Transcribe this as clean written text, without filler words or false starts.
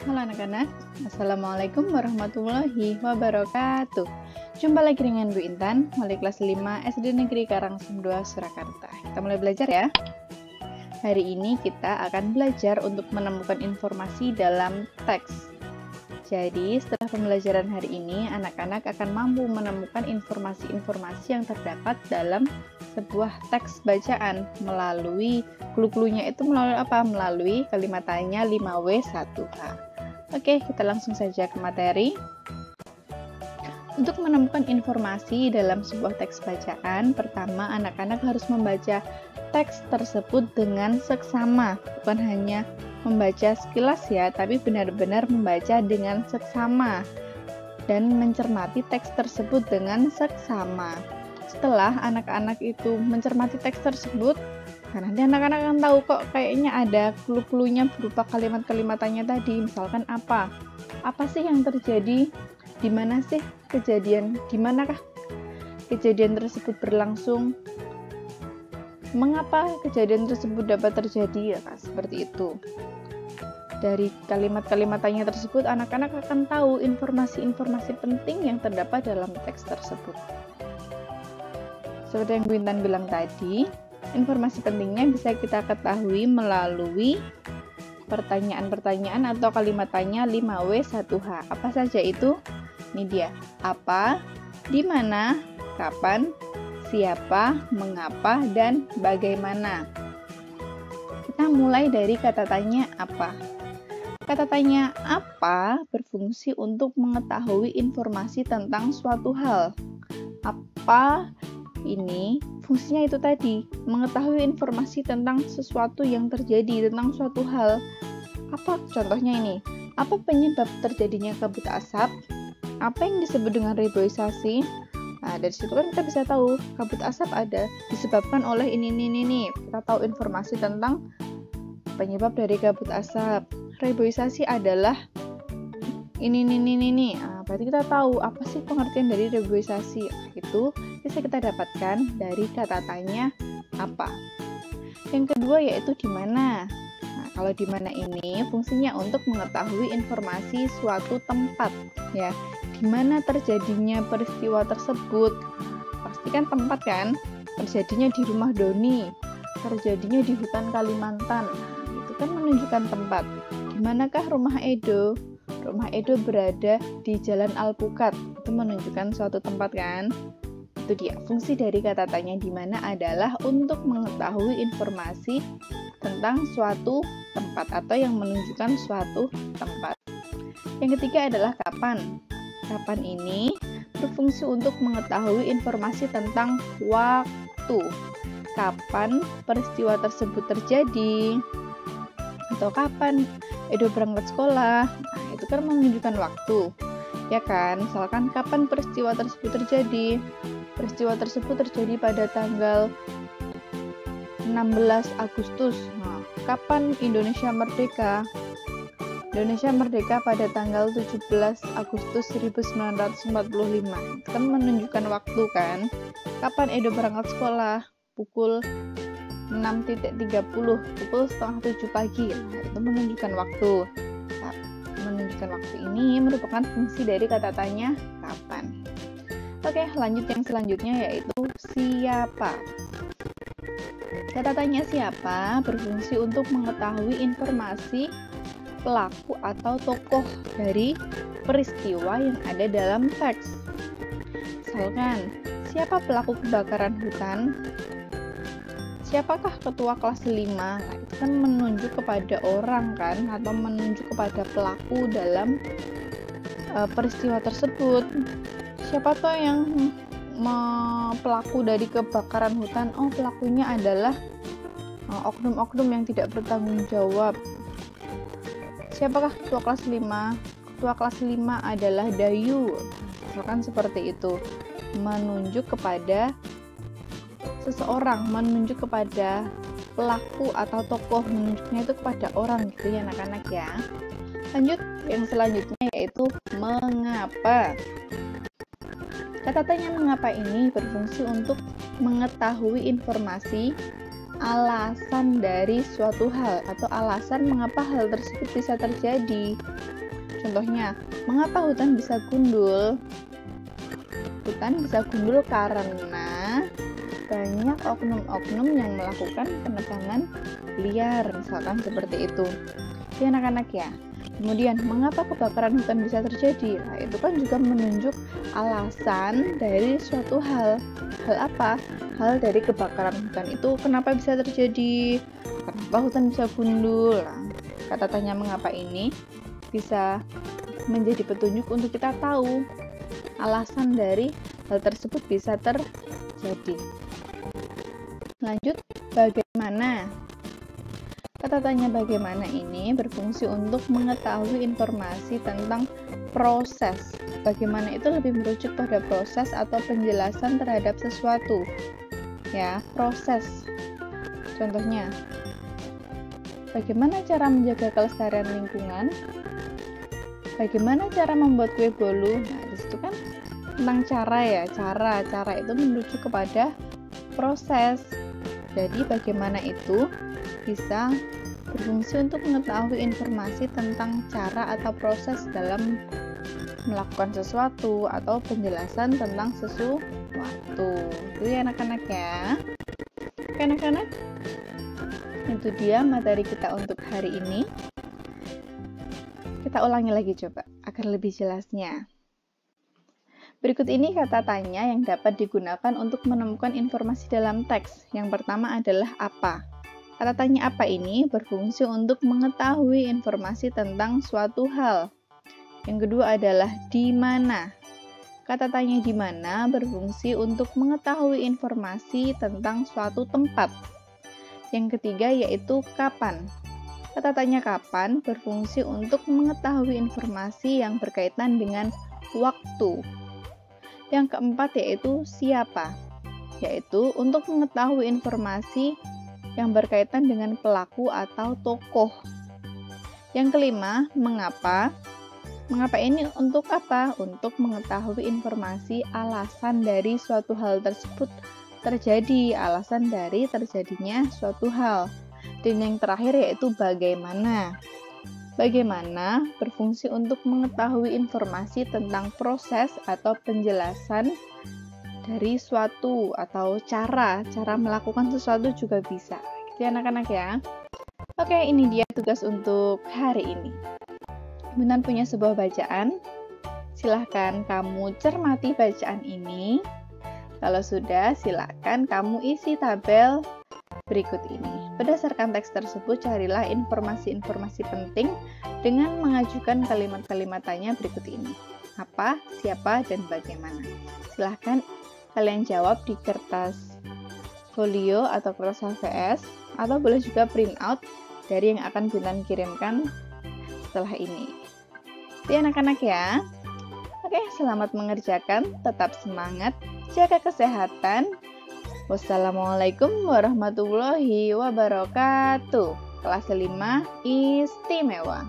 Halo anak-anak, Assalamualaikum warahmatullahi wabarakatuh. Jumpa lagi dengan Bu Intan, wali kelas 5 SD Negeri Karangsem 2 Surakarta. Kita mulai belajar ya. Hari ini kita akan belajar untuk menemukan informasi dalam teks. Jadi setelah pembelajaran hari ini, anak-anak akan mampu menemukan informasi-informasi yang terdapat dalam sebuah teks bacaan melalui clue-cluenya itu melalui apa? Melalui kalimat tanya 5W1H. Oke, kita langsung saja ke materi. Untuk menemukan informasi dalam sebuah teks bacaan, pertama anak-anak harus membaca teks tersebut dengan seksama, bukan hanya membaca sekilas ya, tapi benar-benar membaca dengan seksama dan mencermati teks tersebut dengan seksama. Setelah anak-anak itu mencermati teks tersebut, nah, nanti anak-anak akan tahu kok kayaknya ada clue-cluenya berupa kalimat-kalimat tanya tadi. Misalkan apa sih yang terjadi, di mana sih kejadian, di manakah kejadian tersebut berlangsung, mengapa kejadian tersebut dapat terjadi, ya kan? Seperti itu. Dari kalimat-kalimat tanya tersebut, anak-anak akan tahu informasi-informasi penting yang terdapat dalam teks tersebut. Seperti yang Bu Intan bilang tadi, informasi pentingnya bisa kita ketahui melalui pertanyaan-pertanyaan atau kalimat tanya 5W1H. Apa saja itu? Ini dia. Apa, di mana, kapan, siapa, mengapa, dan bagaimana. Kita mulai dari kata tanya apa. Kata tanya apa berfungsi untuk mengetahui informasi tentang suatu hal. Apa ini fungsinya itu tadi, mengetahui informasi tentang sesuatu yang terjadi, tentang suatu hal. Apa contohnya ini? Apa penyebab terjadinya kabut asap? Apa yang disebut dengan reboisasi? Nah, dari situ kan kita bisa tahu kabut asap ada disebabkan oleh ini. Kita tahu informasi tentang penyebab dari kabut asap. Reboisasi adalah ini. Nah, berarti kita tahu apa sih pengertian dari reboisasi. Itu bisa kita dapatkan dari kata tanya apa. Yang kedua yaitu di mana. Nah, kalau di mana ini fungsinya untuk mengetahui informasi suatu tempat, ya. Di mana terjadinya peristiwa tersebut? Pastikan tempat kan? Terjadinya di rumah Doni, terjadinya di hutan Kalimantan. Nah, itu kan menunjukkan tempat. Di manakah rumah Edo? Rumah Edo berada di Jalan Alpukat. Itu menunjukkan suatu tempat kan? Itu dia. Fungsi dari kata tanya di mana adalah untuk mengetahui informasi tentang suatu tempat atau yang menunjukkan suatu tempat. Yang ketiga adalah kapan. Kapan ini berfungsi untuk mengetahui informasi tentang waktu. Kapan peristiwa tersebut terjadi? Atau kapan Edo berangkat sekolah? Nah, itu kan menunjukkan waktu. Ya kan? Misalkan kapan peristiwa tersebut terjadi? Peristiwa tersebut terjadi pada tanggal 16 Agustus. Nah, kapan Indonesia merdeka? Indonesia merdeka pada tanggal 17 Agustus 1945. Itu kan menunjukkan waktu kan? Kapan Edo berangkat sekolah? Pukul 6.30, pukul setengah 7 pagi. Nah, itu menunjukkan waktu. Nah, menunjukkan waktu ini merupakan fungsi dari kata tanya kapan. Oke, lanjut yang selanjutnya yaitu siapa. Kata tanya siapa berfungsi untuk mengetahui informasi pelaku atau tokoh dari peristiwa yang ada dalam teks. Misalkan, siapa pelaku kebakaran hutan? Siapakah ketua kelas 5? Nah, itu kan menunjuk kepada orang kan, atau menunjuk kepada pelaku dalam peristiwa tersebut. Siapa tuh yang pelaku dari kebakaran hutan? Oh, pelakunya adalah oknum-oknum yang tidak bertanggung jawab. Siapakah ketua kelas 5? Ketua kelas 5 adalah Dayu. Misalkan seperti itu. Menunjuk kepada seseorang, menunjuk kepada pelaku atau tokoh, menunjuknya itu kepada orang gitu ya anak-anak ya. Lanjut yang selanjutnya yaitu mengapa. Kata tanya mengapa ini berfungsi untuk mengetahui informasi alasan dari suatu hal atau alasan mengapa hal tersebut bisa terjadi. Contohnya, mengapa hutan bisa gundul? Hutan bisa gundul karena banyak oknum-oknum yang melakukan penebangan liar, misalkan seperti itu. Ya anak-anak ya. Kemudian, mengapa kebakaran hutan bisa terjadi? Nah, itu kan juga menunjuk alasan dari suatu hal. Hal apa? Hal dari kebakaran hutan itu kenapa bisa terjadi? Kenapa hutan bisa gundul? Nah, kata tanya mengapa ini bisa menjadi petunjuk untuk kita tahu alasan dari hal tersebut bisa terjadi. Lanjut, bagaimana? Kata tanya bagaimana ini berfungsi untuk mengetahui informasi tentang proses. Bagaimana itu lebih merujuk pada proses atau penjelasan terhadap sesuatu. Ya, proses. Contohnya, bagaimana cara menjaga kelestarian lingkungan? Bagaimana cara membuat kue bolu? Nah, disitu kan tentang cara ya, cara itu merujuk kepada proses. Jadi bagaimana itu bisa berfungsi untuk mengetahui informasi tentang cara atau proses dalam melakukan sesuatu atau penjelasan tentang sesuatu. Itu ya anak-anak ya. Oke anak-anak, itu dia materi kita untuk hari ini. Kita ulangi lagi coba agar lebih jelasnya. Berikut ini kata tanya yang dapat digunakan untuk menemukan informasi dalam teks. Yang pertama adalah apa. Kata tanya apa ini berfungsi untuk mengetahui informasi tentang suatu hal. Yang kedua adalah di mana. Kata tanya di mana berfungsi untuk mengetahui informasi tentang suatu tempat. Yang ketiga yaitu kapan. Kata tanya kapan berfungsi untuk mengetahui informasi yang berkaitan dengan waktu. Yang keempat yaitu siapa, yaitu untuk mengetahui informasi yang berkaitan dengan pelaku atau tokoh. Yang kelima, mengapa. Mengapa ini untuk apa? Untuk mengetahui informasi alasan dari suatu hal tersebut terjadi, alasan dari terjadinya suatu hal. Dan yang terakhir yaitu bagaimana. Bagaimana berfungsi untuk mengetahui informasi tentang proses atau penjelasan dari suatu atau cara melakukan sesuatu juga bisa. Gitu ya anak-anak ya. Oke, ini dia tugas untuk hari ini. Bunda punya sebuah bacaan. Silahkan kamu cermati bacaan ini. Kalau sudah, silahkan kamu isi tabel berikut ini. Berdasarkan teks tersebut, carilah informasi-informasi penting dengan mengajukan kalimat-kalimat tanya berikut ini. Apa, siapa, dan bagaimana. Silahkan kalian jawab di kertas folio atau kertas HVS, atau boleh juga print out dari yang akan Bintan kirimkan setelah ini. Itu ya anak-anak ya. Oke, selamat mengerjakan, tetap semangat, jaga kesehatan. Wassalamualaikum warahmatullahi wabarakatuh. Kelas 5 istimewa.